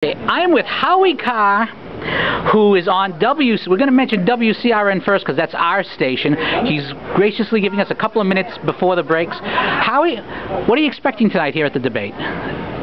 I am with Howie Carr, who is on we're going to mention WCRN first because that's our station. He's graciously giving us a couple of minutes before the breaks. Howie, what are you expecting tonight here at the debate?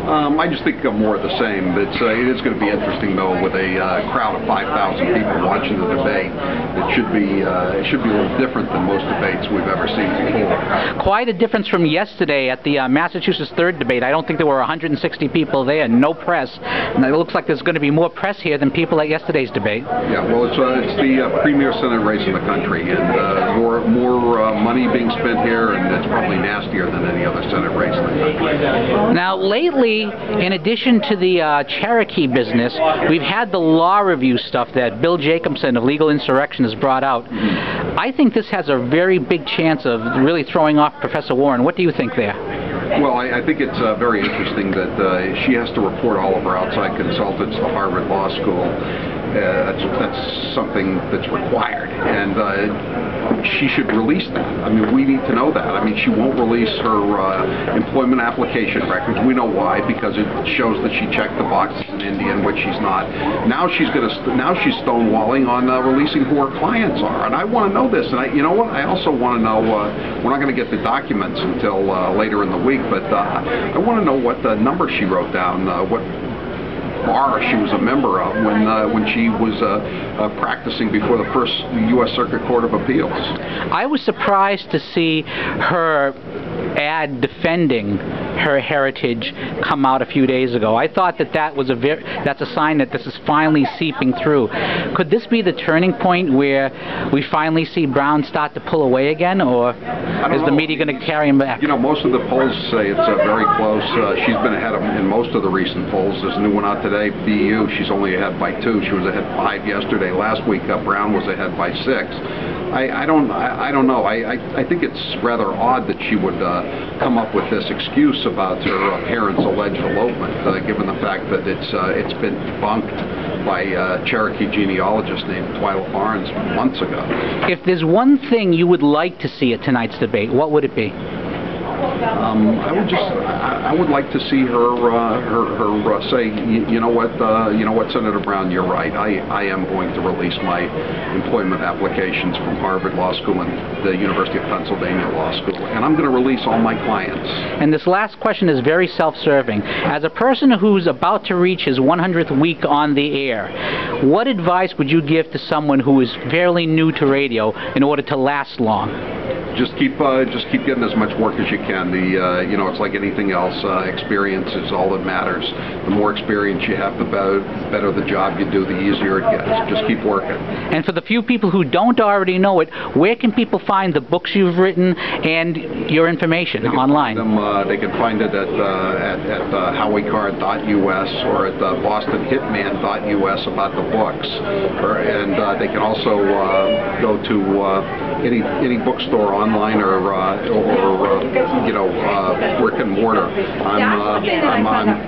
I just think more of the same. It is going to be interesting, though, with a crowd of 5,000 people watching the debate. It should be a little different than most debates we've ever seen before. Quite a difference from yesterday at the Massachusetts 3rd debate. I don't think there were 160 people there, no press. And it looks like there's going to be more press here than people at yesterday's debate. Yeah, well, it's the premier Senate race in the country, and more money being spent here, and it's probably nastier than any other Senate race in the country. Now, lately, in addition to the Cherokee business, we've had the law review stuff that Bill Jacobson of Legal Insurrection has brought out. I think this has a very big chance of really throwing off Professor Warren. What do you think there? Well, I think it's very interesting that she has to report all of her outside consultants to Harvard Law School. That's something that's required, and she should release that. I mean, we need to know that. I mean, she won't release her employment application records. We know why, because it shows that she checked the boxes in Indian, which she's not. Now she's stonewalling on releasing who her clients are, and I want to know this. And you know what? I also want to know. We're not going to get the documents until later in the week, but I want to know what the number she wrote down, what bar she was a member of when she was practicing before the first U.S. Circuit Court of Appeals. I was surprised to see her ad defending her heritage come out a few days ago. I thought that was that's a sign that this is finally seeping through. Could this be the turning point where we finally see Brown start to pull away again, or is the media going to carry him back? You know, most of the polls say it's very close. She's been ahead of him in most of the recent polls. There's a new one out today, BU. She's only ahead by 2. She was ahead 5 yesterday. Last week, Brown was ahead by 6. I don't know. I think it's rather odd that she would come up with this excuse about her parents' alleged elopement, given the fact that it's been debunked by a Cherokee genealogist named Twyla Barnes months ago. If there's one thing you would like to see at tonight's debate, what would it be? I would like to see her say, you know what, Senator Brown, you're right. I am going to release my employment applications from Harvard Law School and the University of Pennsylvania Law School, and I'm going to release all my clients. And this last question is very self-serving. As a person who's about to reach his 100th week on the air, what advice would you give to someone who is fairly new to radio in order to last long? Just keep getting as much work as you can. It's like anything else. Experience is all that matters. The more experience you have, the better the job you do, the easier it gets. Just keep working. And for the few people who don't already know it, where can people find the books you've written and your information online? They can find it at howiecarr.us or at bostonhitman.us about the books. And they can also go to any bookstore online or brick and mortar.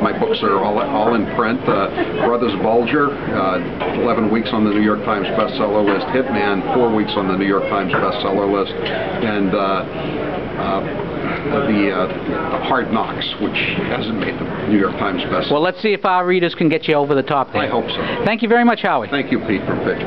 My books are all in print. Brothers Bulger, 11 weeks on the New York Times bestseller list. Hitman, 4 weeks on the New York Times bestseller list. And the Hard Knocks, which hasn't made the New York Times bestseller. Well, let's see if our readers can get you over the top there. I hope so. Thank you very much, Howie. Thank you, Pete, from Pitch.